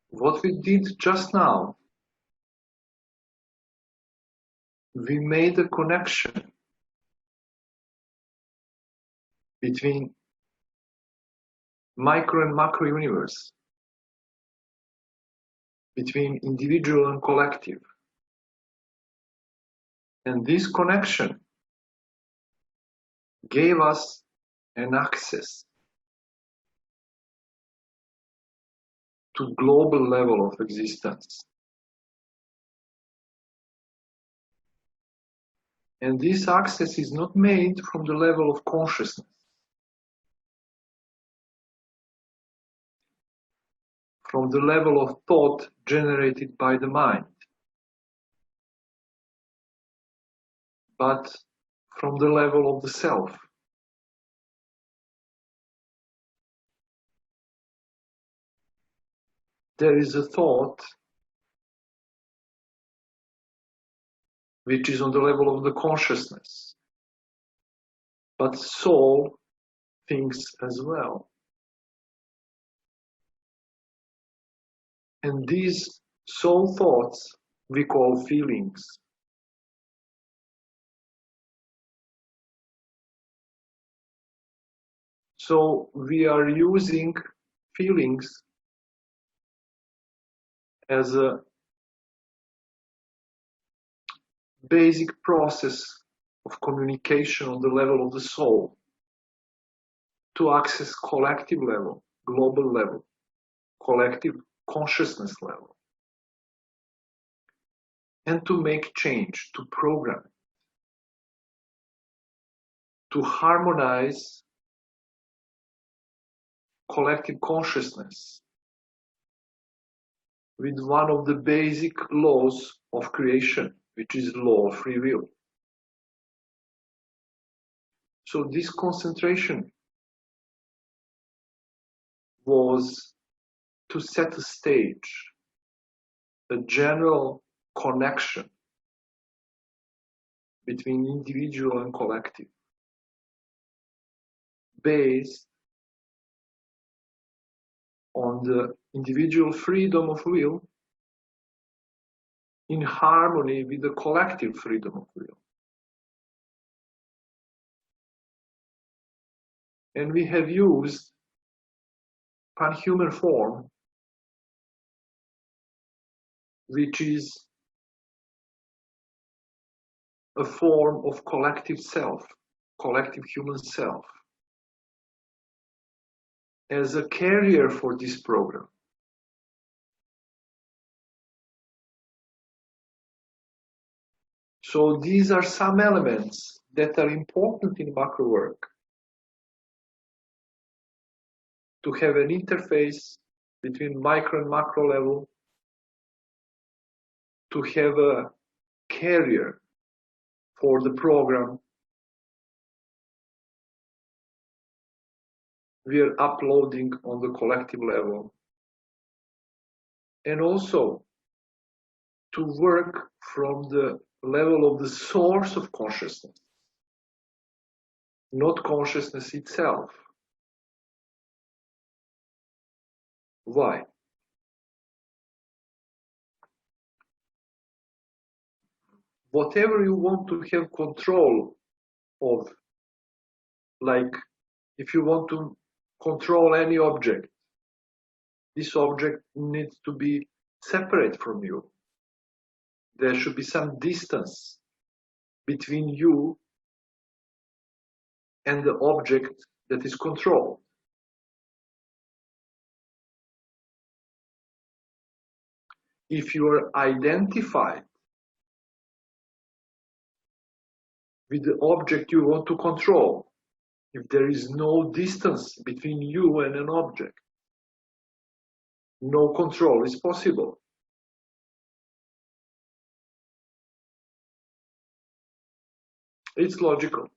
What we did just now, we made a connection between micro and macro universe, between individual and collective. And this connection gave us an access to global level of existence. And this access is not made from the level of consciousness. From the level of thought generated by the mind, but from the level of the self. There is a thought which is on the level of the consciousness, but soul thinks as well. And these soul thoughts we call feelings. So we are using feelings as a basic process of communication on the level of the soul to access collective level, global level, collective consciousness level, and to make change, to program, to harmonize collective consciousness with one of the basic laws of creation, which is law of free will. So this concentration was to set a stage, a general connection between individual and collective, based on the individual freedom of will in harmony with the collective freedom of will. And we have used pan-human form, which is a form of collective self, collective human self, as a carrier for this program. So these are some elements that are important in macro work. To have an interface between micro and macro level, to have a carrier for the program we are uploading on the collective level, and also to work from the level of the source of consciousness, not consciousness itself. Why? Whatever you want to have control of, like if you want to control any object, this object needs to be separate from you. There should be some distance between you and the object that is controlled. If you are identified with the object you want to control, if there is no distance between you and an object, no control is possible. It's logical.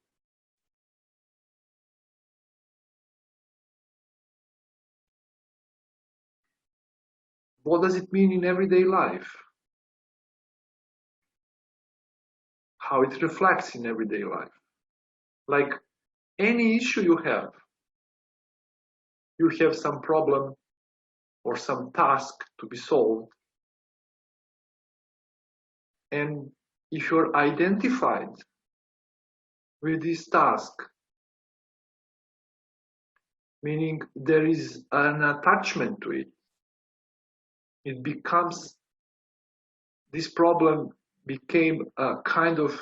What does it mean in everyday life? How it reflects in everyday life? Like any issue you have some problem or some task to be solved. And if you're identified with this task, meaning there is an attachment to it, it becomes, this problem became a kind of,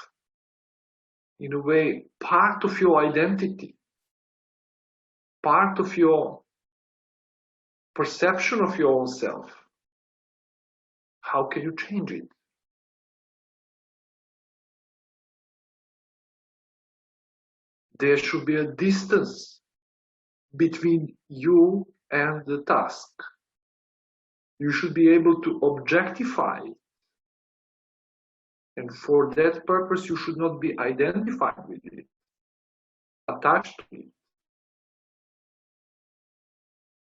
in a way, part of your identity, part of your perception of your own self. How can you change it? There should be a distance between you and the task. You should be able to objectify it. And for that purpose, you should not be identified with it, attached to it.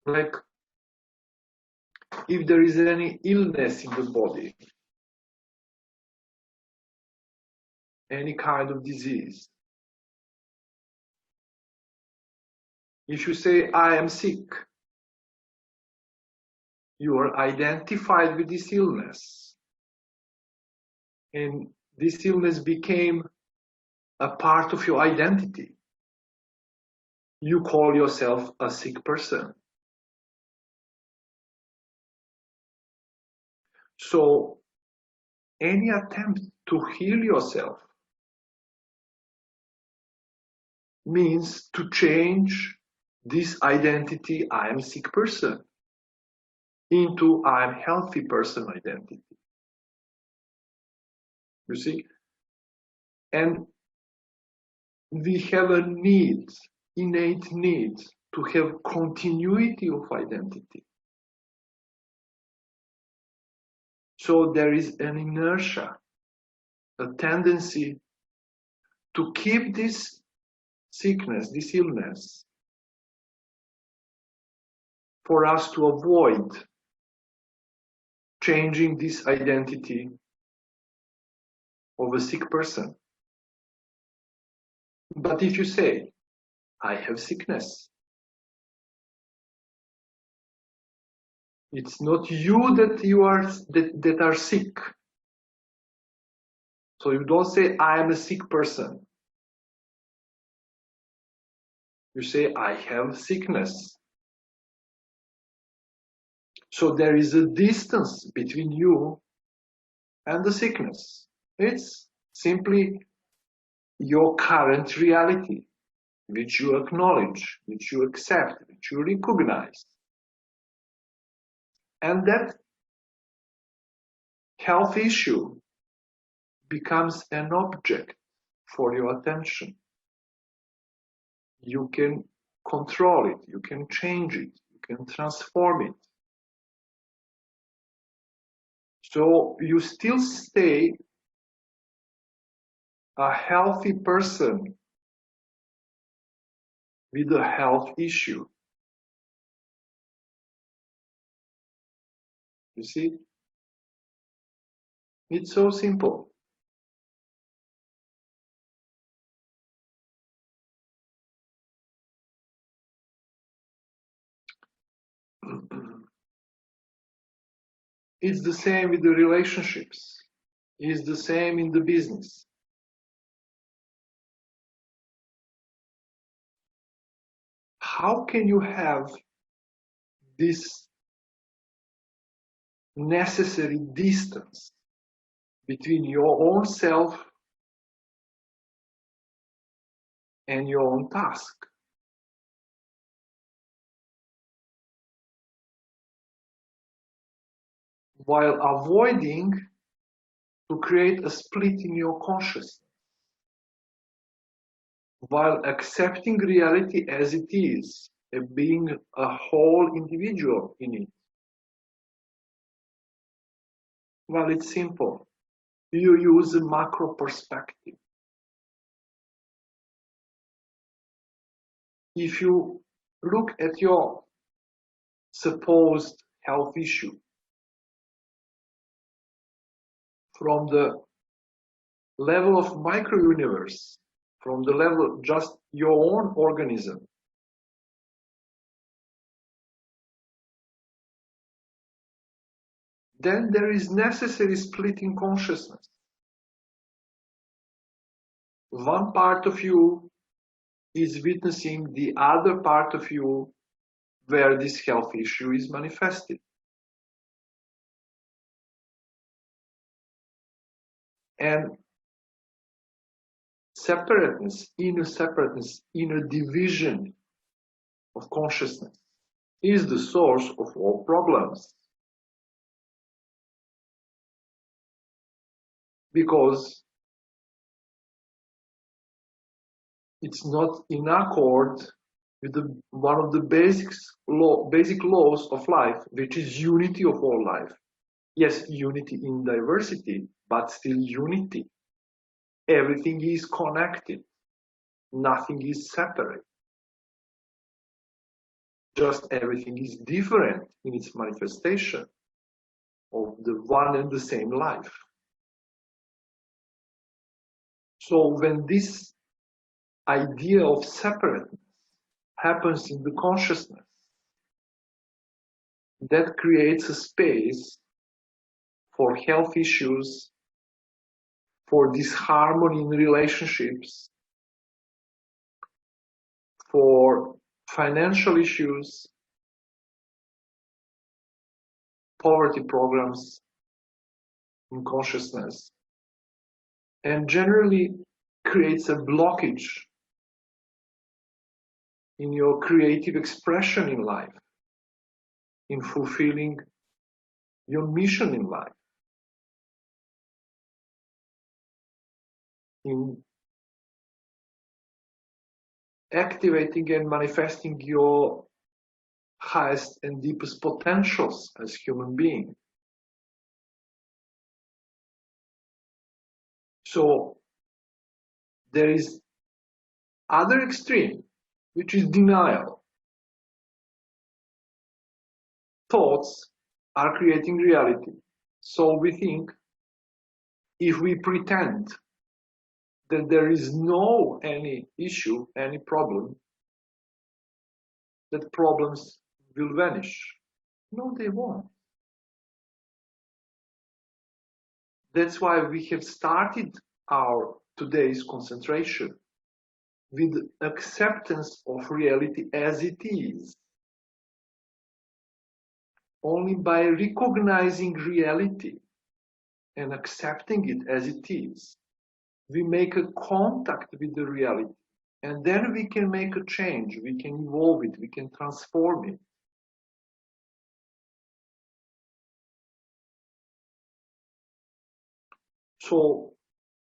Like, if there is any illness in the body, any kind of disease, if you say, I am sick, you are identified with this illness. And this illness became a part of your identity. You call yourself a sick person. So any attempt to heal yourself means to change this identity, I am sick person, into I am healthy person identity. You see? And we have a need, innate need, to have continuity of identity. So there is an inertia, a tendency to keep this sickness, this illness, for us to avoid changing this identity of a sick person. But if you say, I have sickness, it's not you that are sick. So you don't say, I am a sick person. You say, I have sickness. So there is a distance between you and the sickness. It's simply your current reality, which you acknowledge, which you accept, which you recognize. And that health issue becomes an object for your attention. You can control it, you can change it, you can transform it. So you still stay a healthy person with a health issue. You see? It's so simple. It's the same with the relationships. It's the same in the business. How can you have this necessary distance between your own self and your own task? While avoiding to create a split in your consciousness, while accepting reality as it is, and being a whole individual in it. Well, it's simple. You use a macro perspective. If you look at your supposed health issue from the level of micro-universe, from the level of just your own organism, then there is necessary splitting consciousness. One part of you is witnessing the other part of you where this health issue is manifested. And separateness, inner division of consciousness is the source of all problems. Because it's not in accord with one of the basic laws of life, which is unity of all life. Yes, unity in diversity, but still unity. Everything is connected. Nothing is separate. Just everything is different in its manifestation of the one and the same life. So when this idea of separateness happens in the consciousness, that creates a space for health issues, for disharmony in relationships, for financial issues, poverty programs in consciousness, and generally creates a blockage in your creative expression in life, in fulfilling your mission in life, in activating and manifesting your highest and deepest potentials as human being. So there is other extreme, which is denial. Thoughts are creating reality. So we think if we pretend that there is no any issue, any problem, that problems will vanish. No, they won't. That's why we have started our today's concentration with acceptance of reality as it is. Only by recognizing reality and accepting it as it is, we make a contact with the reality, and then we can make a change, we can evolve it, we can transform it. So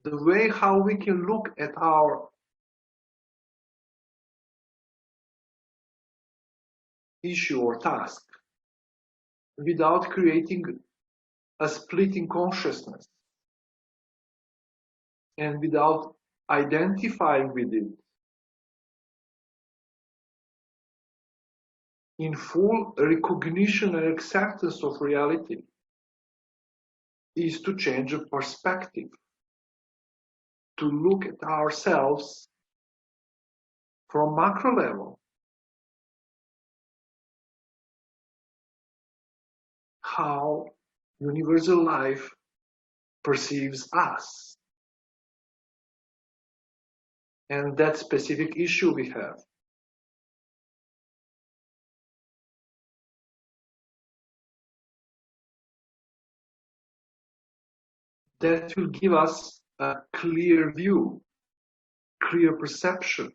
the way how we can look at our issue or task without creating a splitting consciousness and without identifying with it in full recognition and acceptance of reality is to change the perspective, to look at ourselves from macro level. How universal life perceives us and that specific issue we have. That will give us a clear view, clear perception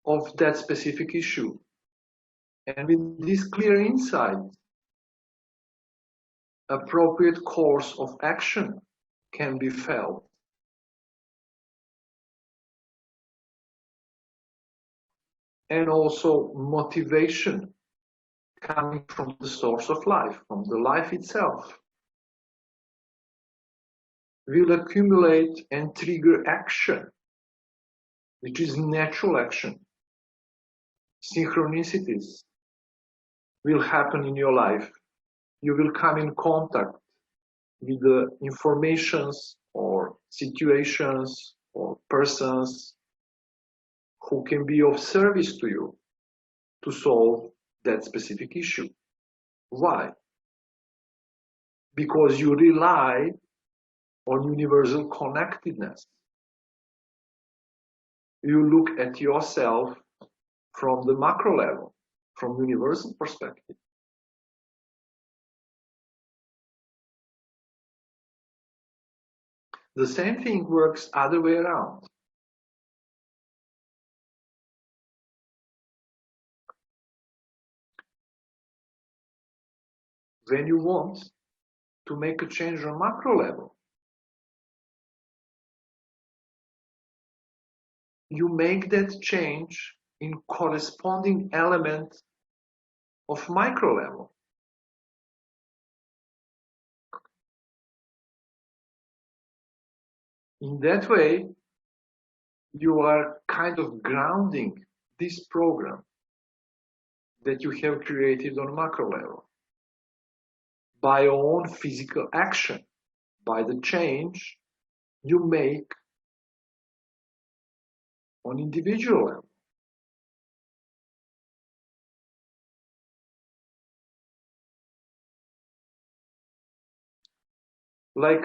of that specific issue. And with this clear insight, appropriate course of action can be felt. And also motivation coming from the source of life, from the life itself, will accumulate and trigger action, which is natural action. Synchronicities will happen in your life. You will come in contact with the informations or situations or persons who can be of service to you to solve that specific issue. Why? Because you rely on universal connectedness. You look at yourself from the macro level, from universal perspective. The same thing works other way around. When you want to make a change on macro level, you make that change in corresponding element of micro level. In that way, you are kind of grounding this program that you have created on macro level by your own physical action, by the change you make on individual level. Like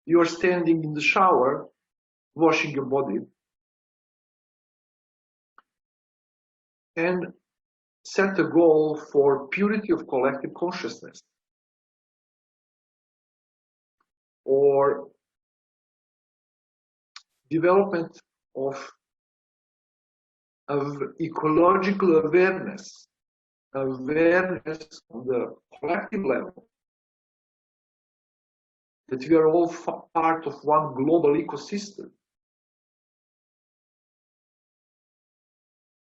you're standing in the shower, washing your body, and set a goal for purity of collective consciousness, or development of ecological awareness on the collective level, that we are all part of one global ecosystem,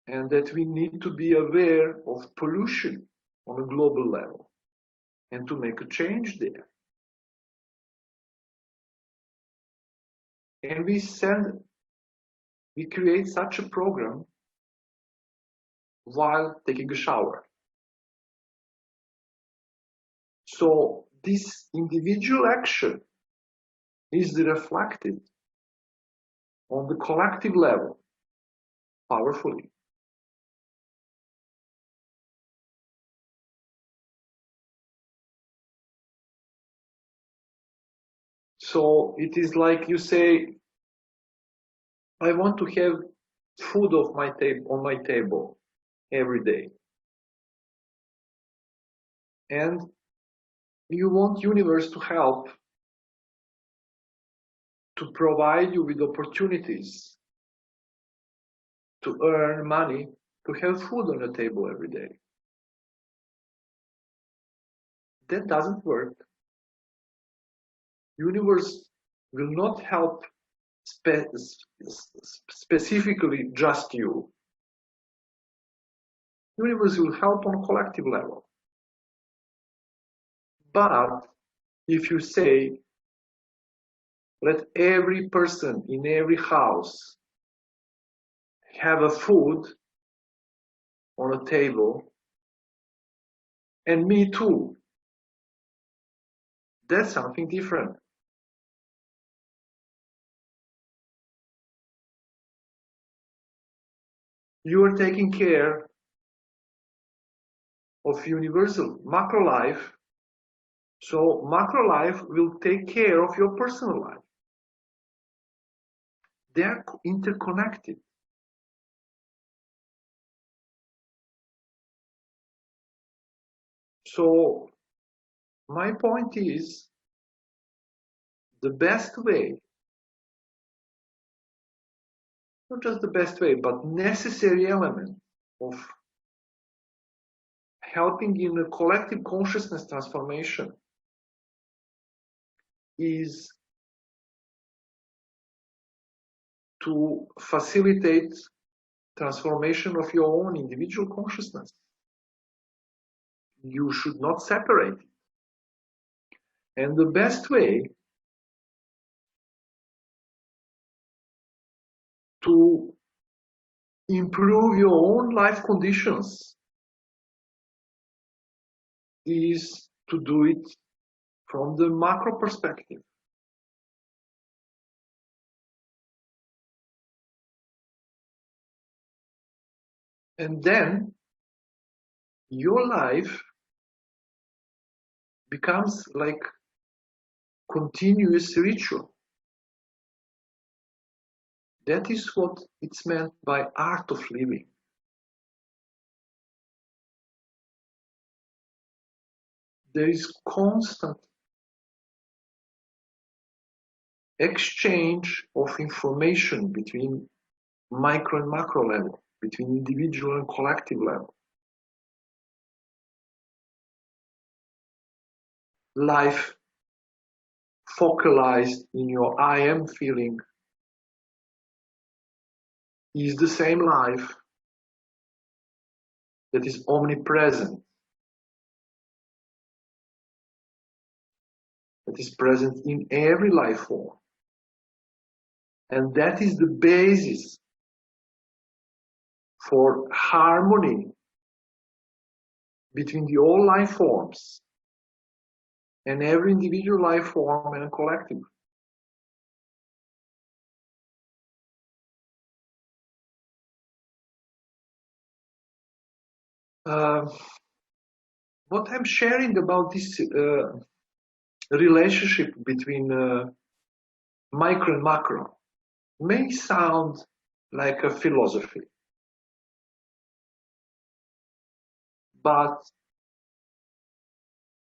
and that we need to be aware of pollution on a global level and to make a change there. And we create such a program while taking a shower. So this individual action is reflected on the collective level powerfully. So it is like you say, I want to have food on my table every day. And you want universe to help to provide you with opportunities to earn money to have food on the table every day. That doesn't work. Universe will not help specifically just you. Universe will help on a collective level. But if you say, let every person in every house have a food on a table, and me too, that's something different. You are taking care of universal macro life, so macro life will take care of your personal life. They are interconnected. So my point is, the best way, not just the best way, but necessary element of helping in a collective consciousness transformation is to facilitate transformation of your own individual consciousness. You should not separate it. And the best way to improve your own life conditions is to do it from the macro perspective. And then your life becomes like continuous ritual. That is what it's meant by art of living. There is constant exchange of information between micro and macro level, between individual and collective level. Life focalized in your I am feeling is the same life that is omnipresent, that is present in every life form. And that is the basis for harmony between the all life forms and every individual life form and collective. What I'm sharing about this relationship between micro and macro may sound like a philosophy, but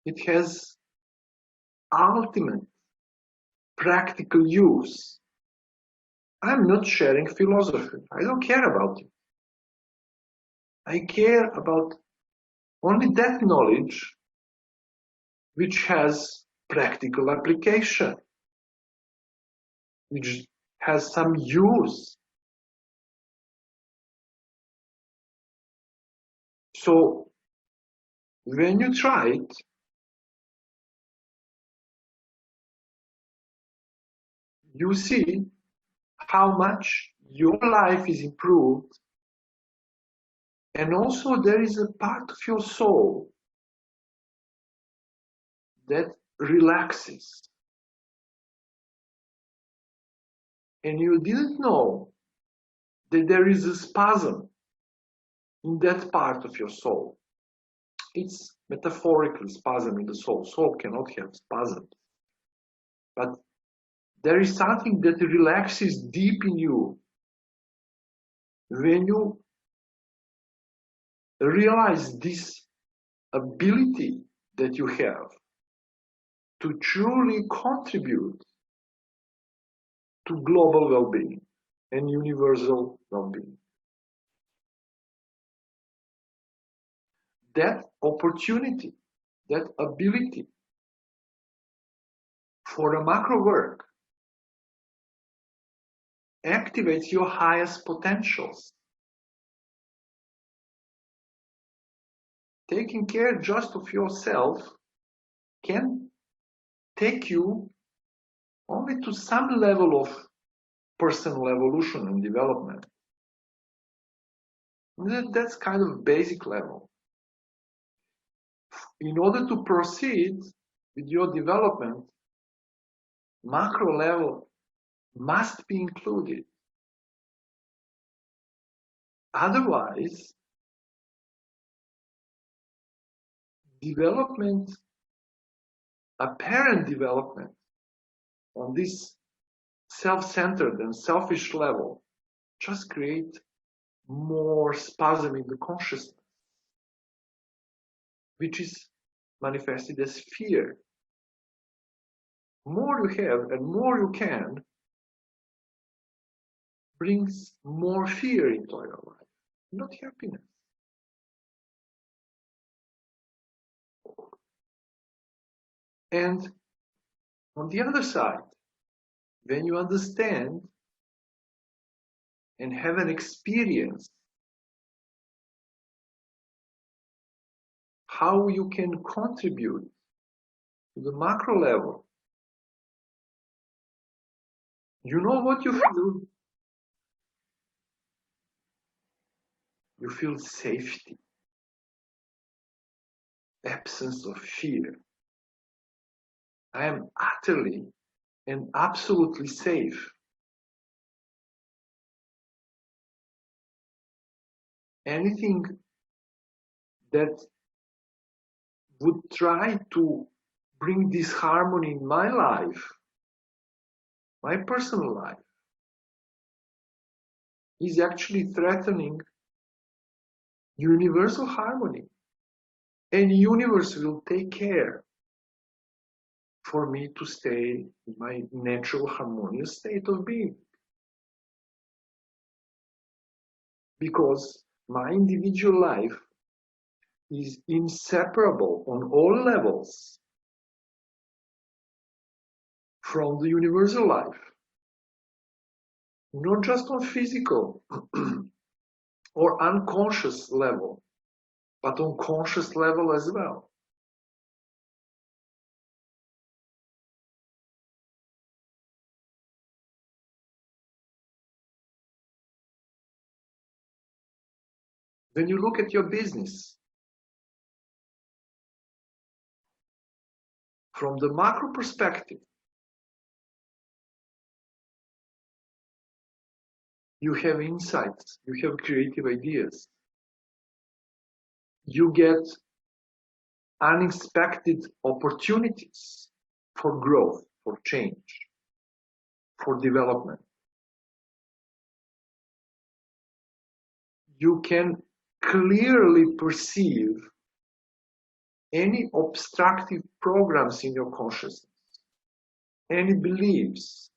it has ultimate practical use. I'm not sharing philosophy. I don't care about it. I care about only that knowledge which has practical application, which has some use. So when you try it, you see how much your life is improved, and also there is a part of your soul that relaxes. And you didn't know that there is a spasm in that part of your soul. It's metaphorically spasm in the soul. Soul cannot have spasms. But there is something that relaxes deep in you when you realize this ability that you have to truly contribute to global well-being and universal well-being. That opportunity, that ability for a macro work activates your highest potentials. Taking care just of yourself can take you only to some level of personal evolution and development. That's kind of basic level. In order to proceed with your development, macro level must be included. Otherwise, development, apparent development on this self-centered and selfish level just create more spasm in the consciousness, which is manifested as fear. More you have and more you can brings more fear into your life, not happiness. And on the other side, when you understand and have an experience how you can contribute to the macro level, you know what you feel? You feel safety, absence of fear. I am utterly and absolutely safe. Anything that would try to bring this harmony in my life, my personal life, is actually threatening universal harmony. And the universe will take care for me to stay in my natural harmonious state of being. Because my individual life is inseparable on all levels from the universal life. Not just on physical or unconscious level, but on conscious level as well. When you look at your business, from the macro perspective, you have insights, you have creative ideas, you get unexpected opportunities for growth, for change, for development. You can clearly perceive any obstructive programs in your consciousness, any beliefs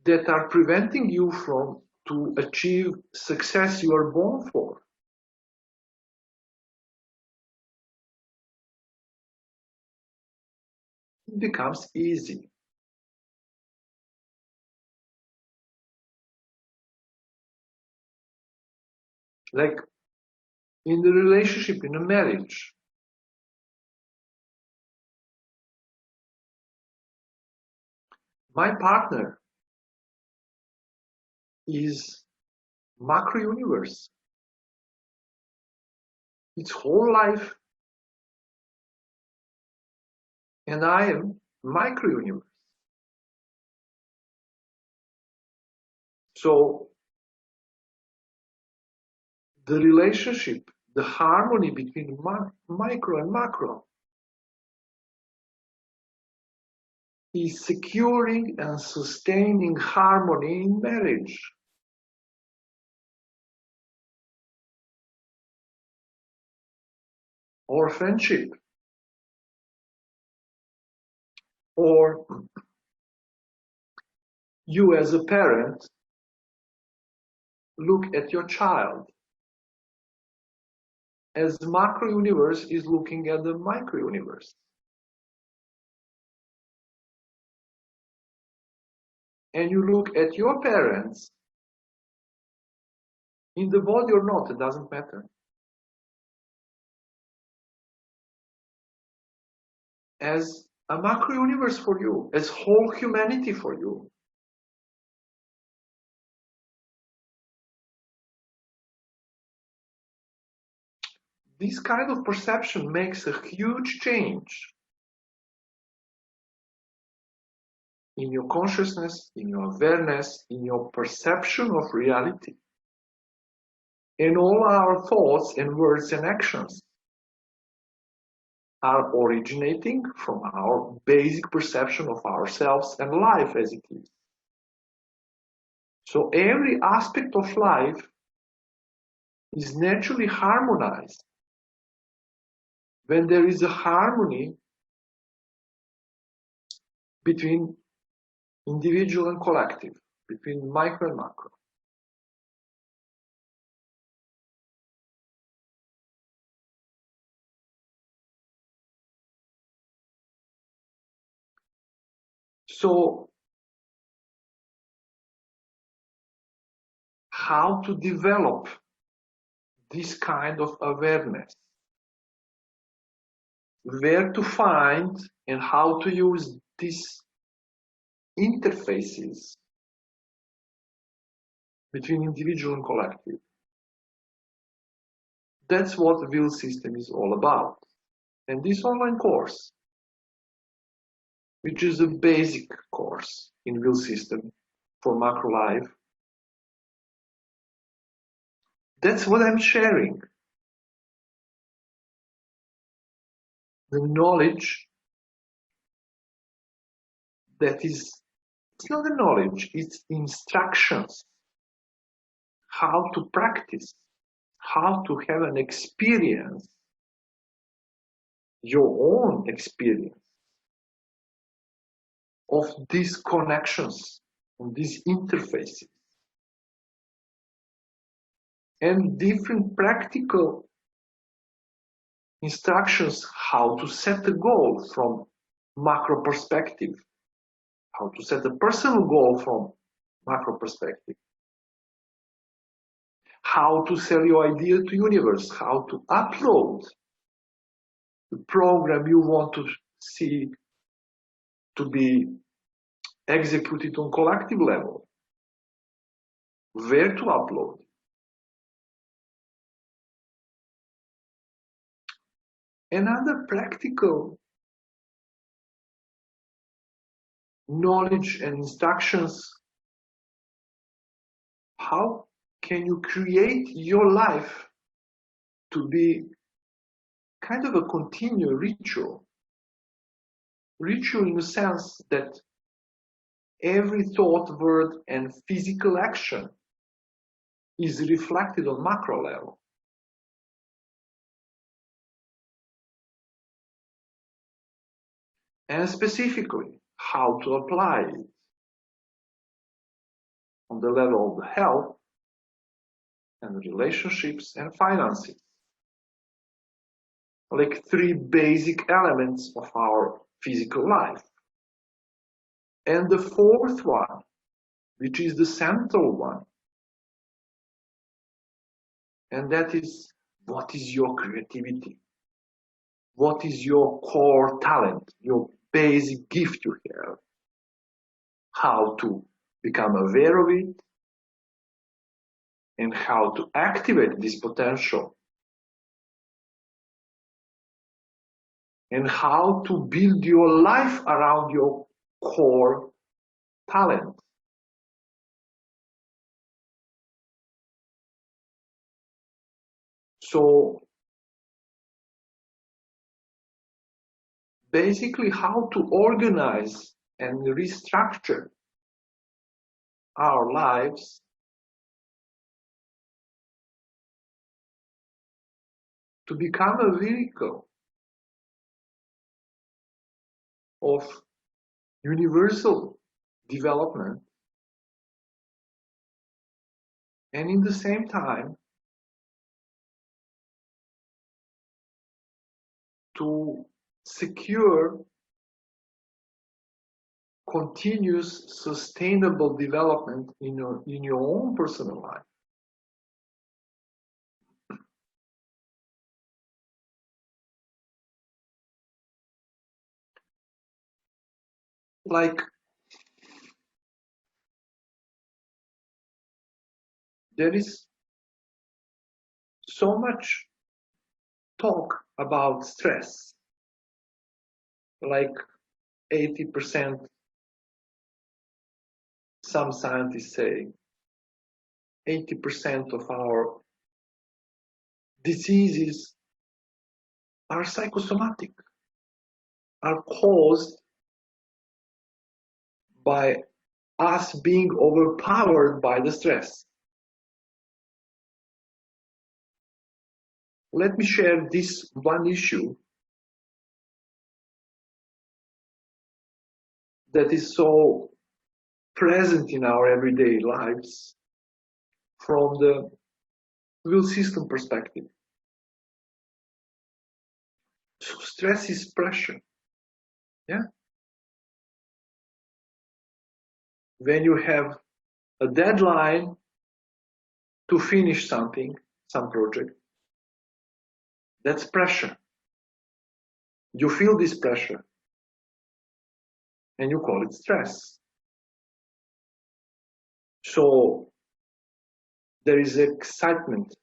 that are preventing you from to achieve success you are born for. It becomes easy. Like in the relationship, in a marriage, my partner is macro universe. Its whole life, and I am micro universe. So the relationship, the harmony between micro and macro is securing and sustaining harmony in marriage. Or friendship. Or you as a parent look at your child as the macro universe is looking at the micro universe. And you look at your parents, in the body or not, it doesn't matter, as a macro universe for you, as whole humanity for you. This kind of perception makes a huge change in your consciousness, in your awareness, in your perception of reality. And all our thoughts and words and actions are originating from our basic perception of ourselves and life as it is. So every aspect of life is naturally harmonized when there is a harmony between individual and collective, between micro and macro. So how to develop this kind of awareness? Where to find and how to use these interfaces between individual and collective? That's what the W.I.L.L system is all about. And this online course, which is a basic course in W.I.L.L system for macro life, That's what I'm sharing. The knowledge that is, it's not the knowledge, it's instructions, how to practice, how to have an experience, your own experience of these connections, and these interfaces, and different practical instructions how to set a goal from macro perspective, how to set a personal goal from macro perspective, how to sell your idea to universe, how to upload the program you want to see to be executed on collective level, where to upload. Another practical knowledge and instructions, how can you create your life to be kind of a continual ritual. Ritual in the sense that every thought, word, and physical action is reflected on macro level. And specifically, how to apply it on the level of the health and relationships and finances. Like 3 basic elements of our physical life. And the 4th one, which is the central one, and that is, what is your creativity? What is your core talent, your basic gift you have? How to become aware of it, and how to activate this potential, and how to build your life around your core talent. So basically, how to organize and restructure our lives to become a vehicle of universal development, and in the same time to secure continuous sustainable development in your own personal life. Like, there is so much talk about stress, like 80%, some scientists say 80% of our diseases are psychosomatic, are caused by us being overpowered by the stress. Let me share this one issue that is so present in our everyday lives from the will system perspective. So stress is pressure. Yeah. When you have a deadline to finish something, some project, that's pressure. You feel this pressure and you call it stress. So there is excitement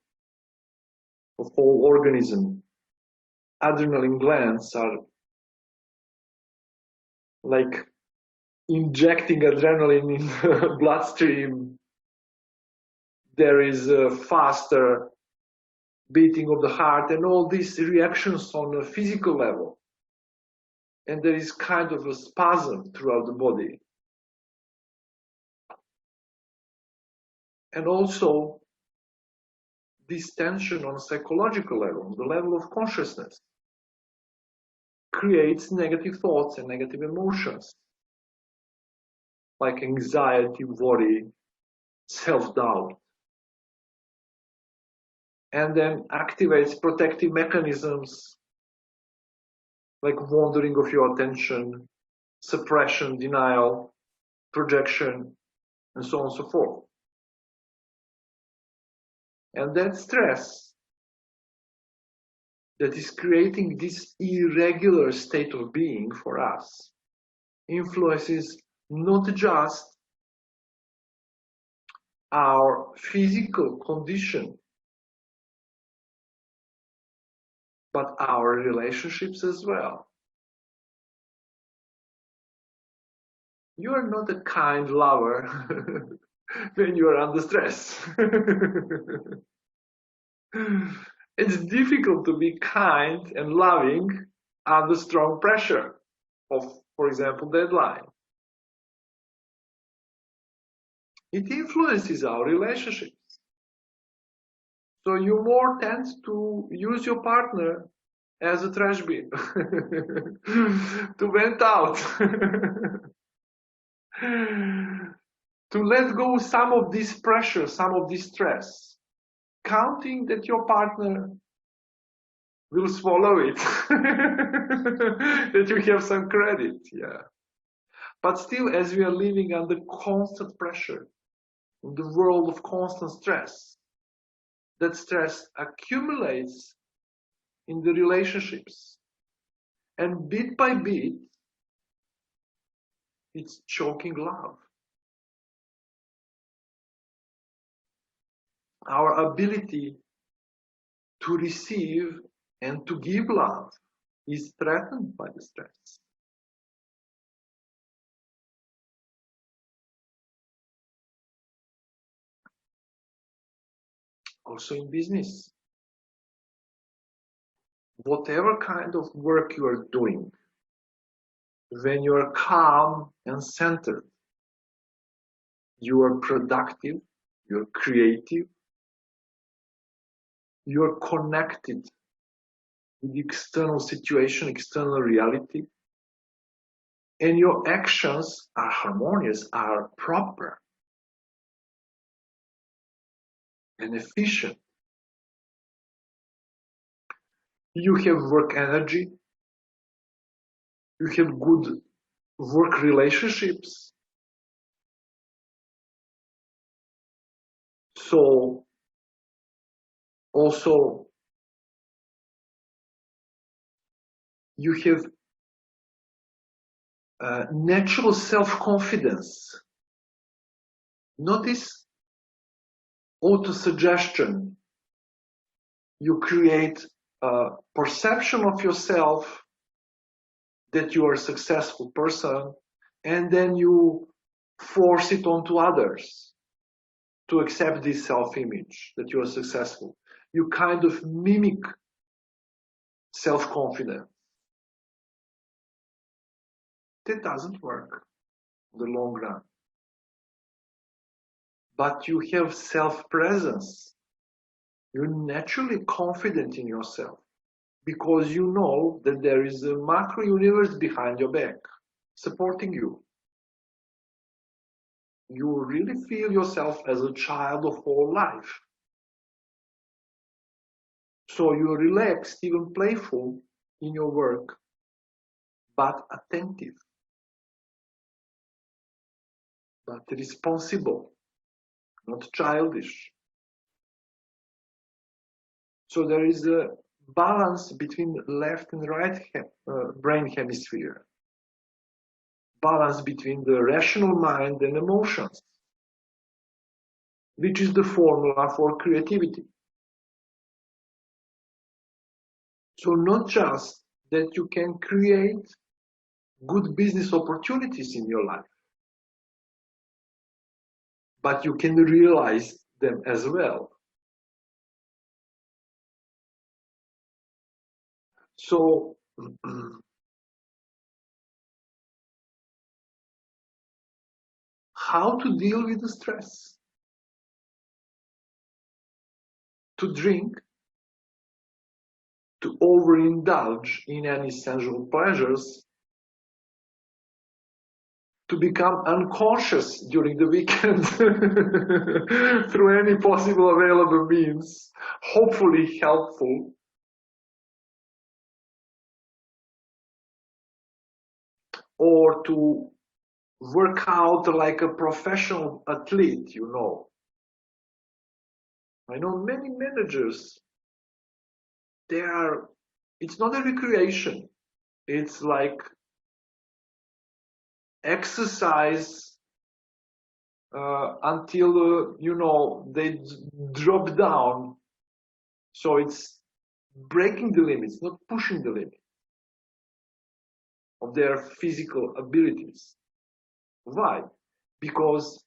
of whole organism. Adrenaline glands are like injecting adrenaline in the bloodstream. There is a faster beating of the heart, and all these reactions on a physical level. And there is kind of a spasm throughout the body. And also this tension on a psychological level, on the level of consciousness, creates negative thoughts and negative emotions, like anxiety, worry, self-doubt. And then activates protective mechanisms like wandering of your attention, suppression, denial, projection, and so on and so forth. And that stress that is creating this irregular state of being for us influences not just our physical condition, but our relationships as well. You are not a kind lover when you are under stress. It's difficult to be kind and loving under strong pressure of, for example, deadline. It influences our relationships. So you more tend to use your partner as a trash bin to vent out, to let go some of this pressure, some of this stress, counting that your partner will swallow it, that you have some credit, yeah. But still, as we are living under constant pressure, in the world of constant stress, that stress accumulates in the relationships. And bit by bit, it's choking love. Our ability to receive and to give love is threatened by the stress. Also in business, whatever kind of work you are doing, when you are calm and centered, you are productive, you're creative, you're connected with the external situation, external reality, and your actions are harmonious, are proper and efficient. You have work energy, you have good work relationships. So also you have natural self-confidence. Notice auto-suggestion. You create a perception of yourself that you are a successful person, and then you force it onto others to accept this self-image that you are successful. You kind of mimic self-confidence. That doesn't work in the long run. But you have self-presence. You're naturally confident in yourself because you know that there is a macro universe behind your back, supporting you. You really feel yourself as a child of all life. So you're relaxed, even playful in your work, but attentive, but responsible, not childish. So there is a balance between left and right brain hemisphere, balance between the rational mind and emotions, which is the formula for creativity. So not just that you can create good business opportunities in your life, but you can realize them as well. So, how to deal with the stress? To drink, to overindulge in any sensual pleasures, to become unconscious during the weekend through any possible available means, hopefully helpful, or to work out like a professional athlete, you know. I know many managers, they are, it's not a recreation, it's like exercise until, you know, they drop down. So it's breaking the limits, not pushing the limit of their physical abilities. Why? Because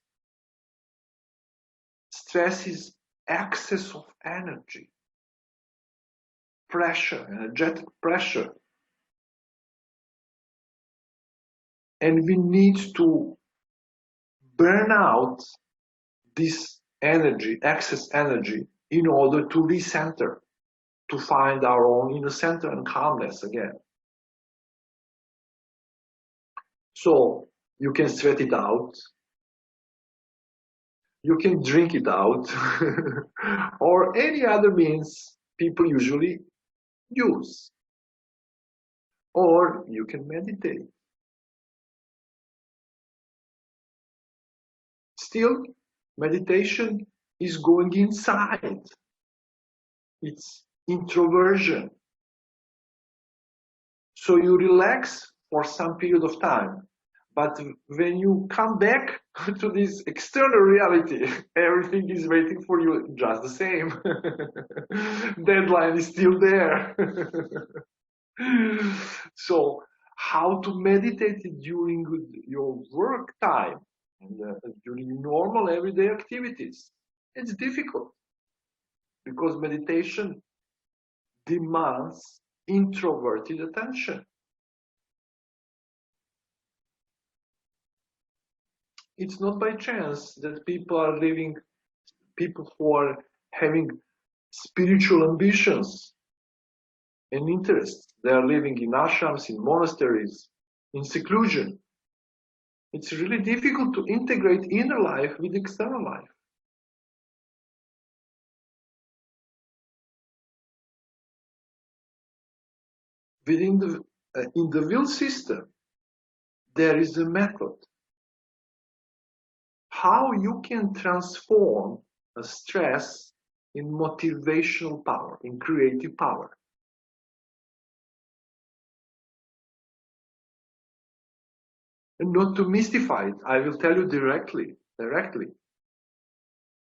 stress is excess of energy, pressure, energetic pressure. And we need to burn out this energy, excess energy, in order to recenter, to find our own inner center and calmness again. So you can sweat it out, you can drink it out, or any other means people usually use. Or you can meditate. Still, meditation is going inside. It's introversion. So you relax for some period of time. But when you come back to this external reality, everything is waiting for you just the same. Deadline is still there. So how to meditate during your work time and during normal everyday activities? It's difficult because meditation demands introverted attention. It's not by chance that people who are having spiritual ambitions and interests, they are living in ashrams, in monasteries, in seclusion. It's really difficult to integrate inner life with external life. In the will system, there is a method how you can transform a stress in motivational power, in creative power. And not to mystify it, I will tell you directly.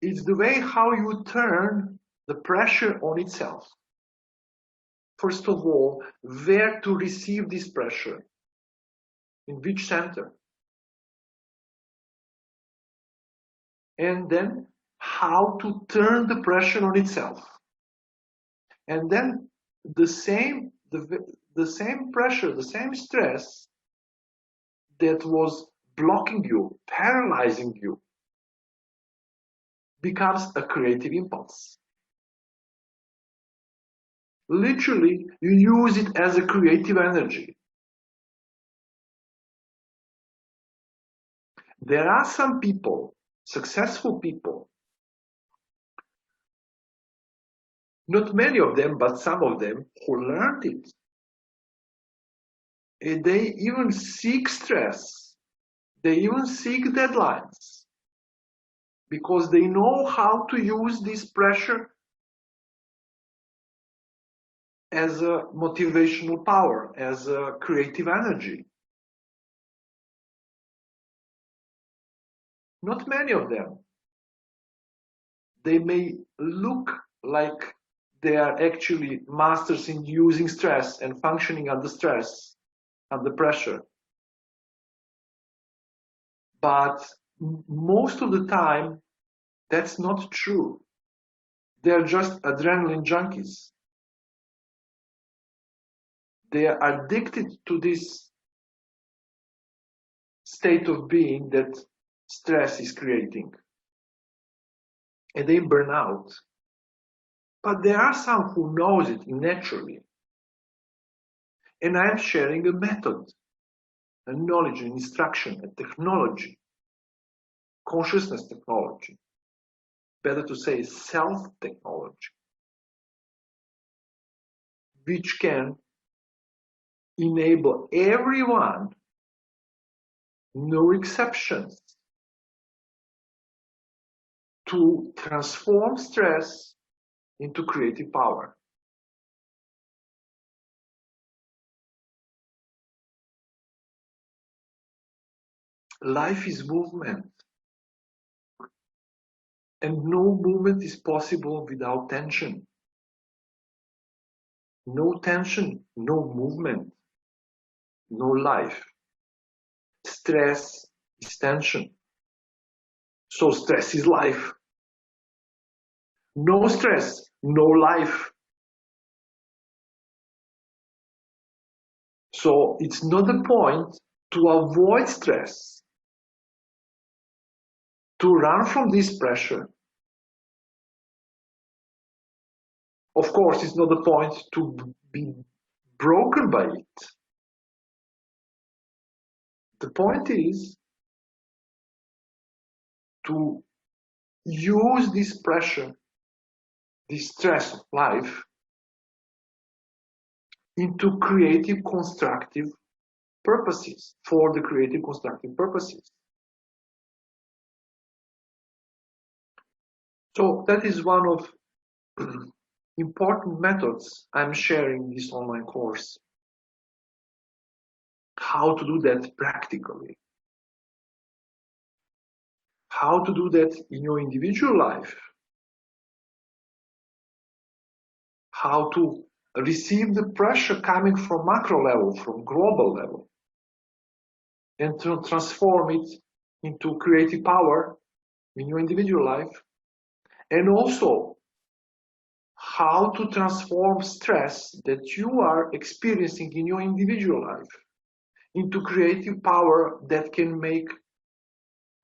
It's the way how you turn the pressure on itself. First of all, where to receive this pressure? In which center? And then how to turn the pressure on itself. And then the same pressure, the same stress that was blocking you, paralyzing you, becomes a creative impulse. Literally, you use it as a creative energy. There are some people, successful people, not many of them, but some of them, who learned it. And they even seek stress. They even seek deadlines because they know how to use this pressure as a motivational power, as a creative energy. Not many of them. They may look like they are actually masters in using stress and functioning under stress, under pressure. But most of the time, that's not true. They're just adrenaline junkies. They are addicted to this state of being that stress is creating. And they burn out. But there are some who knows it naturally. And I'm sharing a method, a knowledge, an instruction, a technology, consciousness technology. Better to say self-technology, which can enable everyone, no exceptions, to transform stress into creative power. Life is movement, and no movement is possible without tension. No tension, no movement, no life. Stress is tension. So stress is life. No stress, no life. So it's not the point to avoid stress, to run from this pressure. Of course, it's not the point to be broken by it. The point is to use this pressure, this stress of life, into creative, constructive purposes, for the creative, constructive purposes. So that is one of important methods I'm sharing in this online course. How to do that practically. How to do that in your individual life. How to receive the pressure coming from macro level, from global level, and to transform it into creative power in your individual life. And also how to transform stress that you are experiencing in your individual life into creative power that can make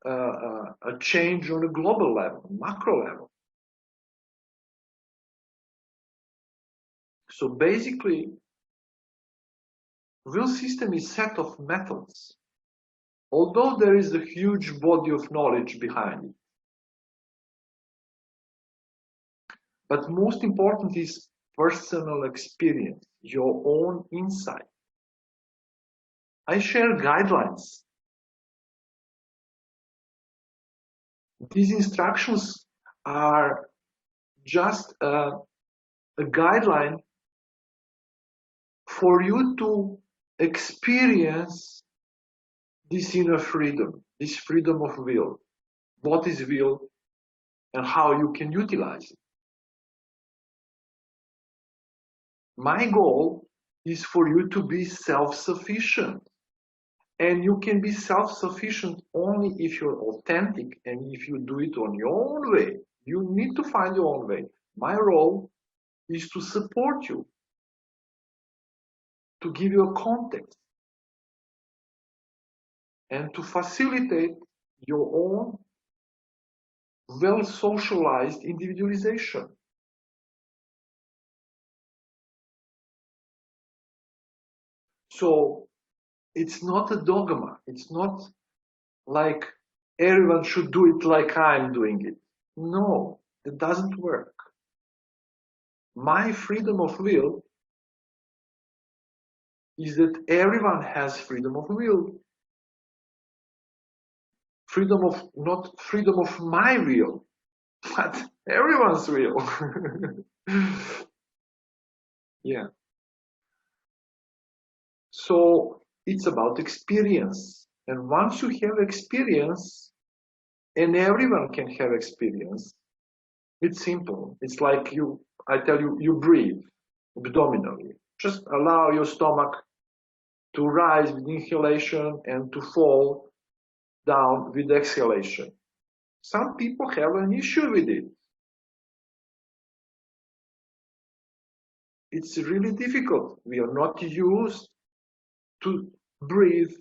a change on a global level, macro level. So basically, will system is a set of methods, although there is a huge body of knowledge behind it. But most important is personal experience, your own insight. I share guidelines. These instructions are just a guideline for you to experience this inner freedom, this freedom of will. What is will and how you can utilize it. My goal is for you to be self-sufficient. And you can be self-sufficient only if you're authentic and if you do it on your own way. You need to find your own way. My role is to support you, to give you a context, and to facilitate your own well-socialized individualization. So it's not a dogma. It's not like everyone should do it like I'm doing it. No, it doesn't work. My freedom of will is that everyone has freedom of will. Freedom of, not freedom of my will, but everyone's will. Yeah. So it's about experience. And once you have experience, and everyone can have experience, it's simple. It's like I tell you, you breathe abdominally. Just allow your stomach to rise with inhalation and to fall down with exhalation. Some people have an issue with it. it's really difficult. We are not used to breathe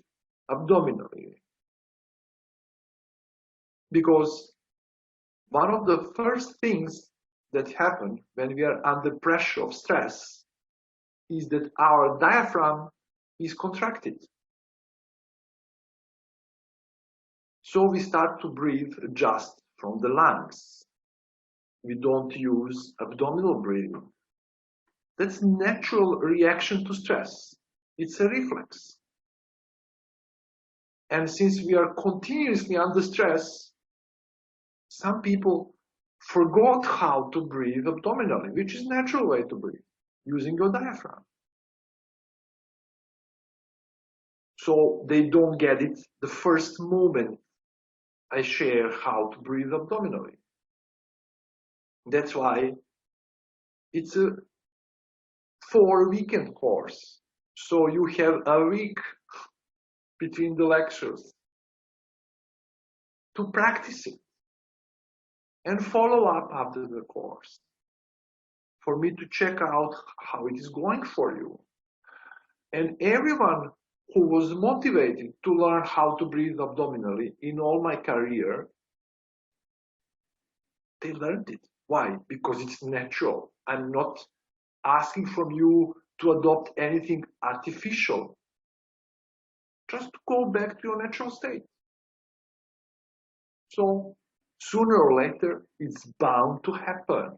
abdominally. Because one of the first things that happen when we are under pressure of stress is that our diaphragm is contracted. So we start to breathe just from the lungs. We don't use abdominal breathing. That's natural reaction to stress. It's a reflex. And since we are continuously under stress, some people forgot how to breathe abdominally, which is a natural way to breathe, using your diaphragm. So they don't get it the first moment I share how to breathe abdominally. That's why it's a 4-weekend course. So you have a week between the lectures to practice it and follow up after the course for me to check out how it is going for you. And everyone who was motivated to learn how to breathe abdominally in all my career, they learned it. Why? Because it's natural. I'm not asking from you to adopt anything artificial. Just go back to your natural state. So sooner or later, it's bound to happen.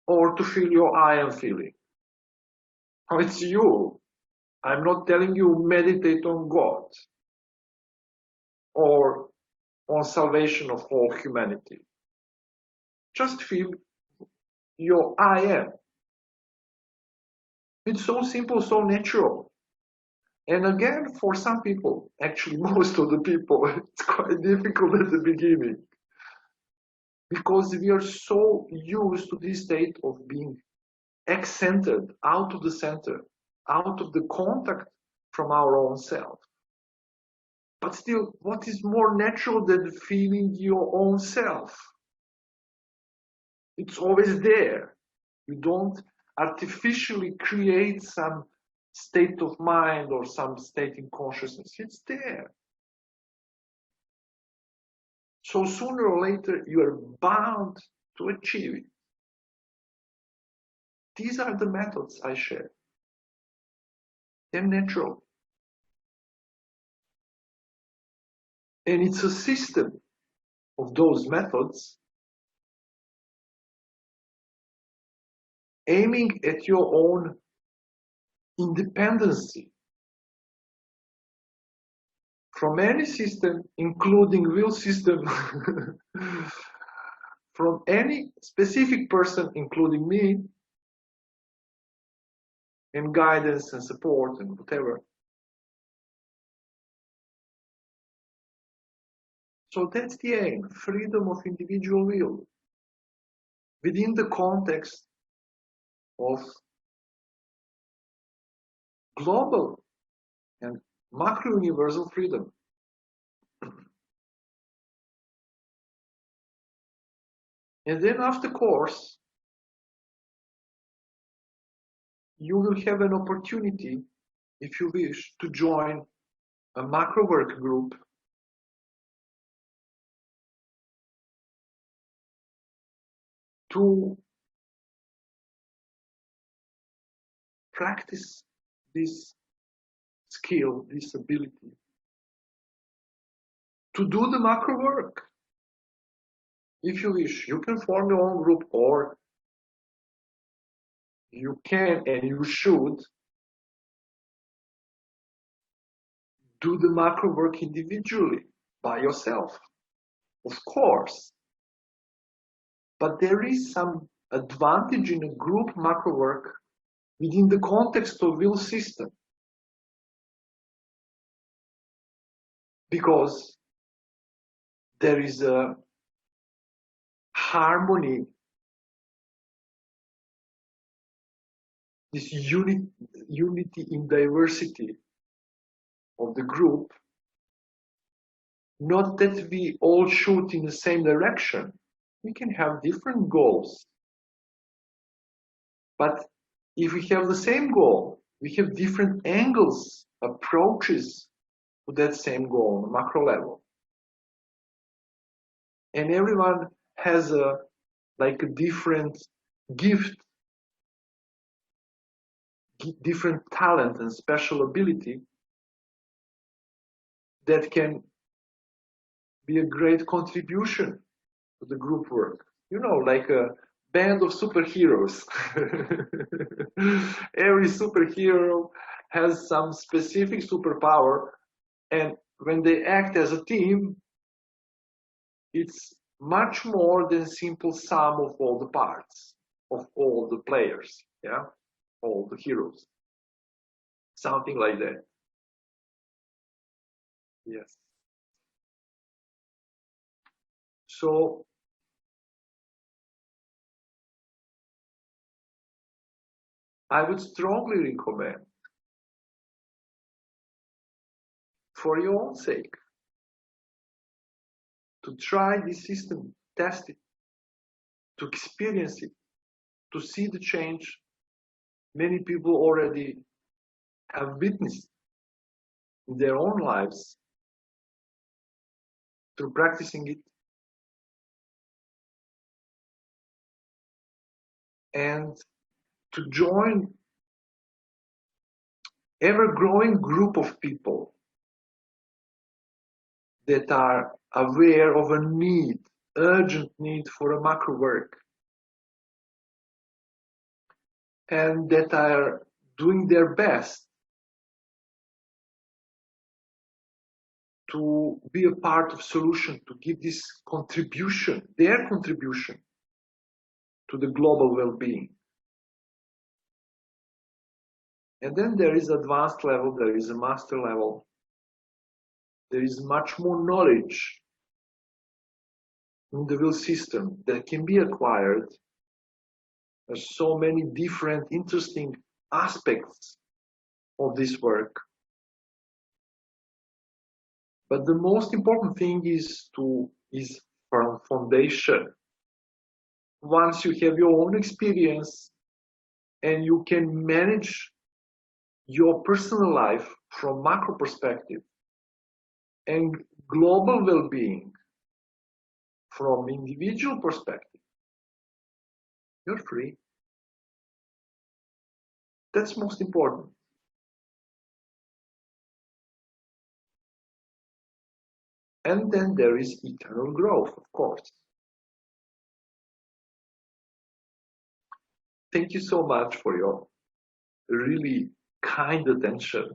Or to feel your I am feeling. Oh, it's you. I'm not telling you meditate on God or on salvation of all humanity. Just feel your I am. It's so simple, so natural. And again, for some people, actually most of the people, it's quite difficult at the beginning. Because we are so used to this state of being ex-centered, out of the center, out of the contact from our own self. But still, what is more natural than feeling your own self? It's always there. You don't artificially create some state of mind or some state in consciousness. It's there. So sooner or later, you are bound to achieve it. These are the methods I share. They're natural. And it's a system of those methods aiming at your own independency from any system, including will system, from any specific person, including me, and guidance and support and whatever. So that's the aim, freedom of individual will, within the context of global and macro-universal freedom. And then after course, you will have an opportunity, if you wish, to join a macro work group to practice this skill, this ability, to do the macro work. If you wish, you can form your own group, or you can and you should do the macro work individually, by yourself, of course. But there is some advantage in a group macro work within the context of will system. Because there is a harmony, this unity in diversity of the group. Not that we all shoot in the same direction. We can have different goals. But if we have the same goal, we have different angles, approaches to that same goal on a macro level. And everyone has a different gift, different talent and special ability that can be a great contribution to the group work. You know, like a band of superheroes. Every superhero has some specific superpower, and when they act as a team, it's much more than simple sum of all the parts of all the players, yeah, all the heroes, something like that. Yes. So I would strongly recommend, for your own sake, to try this system, test it, to experience it, to see the change many people already have witnessed in their own lives through practicing it, and to join ever-growing group of people that are aware of a need, urgent need for a macro work, and that are doing their best to be a part of solution, to give this contribution, their contribution to the global well-being. And then there is advanced level, there is a master level, there is much more knowledge in the will system that can be acquired. There's so many different interesting aspects of this work. But the most important thing is foundation. Once you have your own experience and you can manage your personal life from macro perspective and global well-being from individual perspective, you're free. That's most important. And then there is eternal growth, of course. Thank you so much for your really kind attention.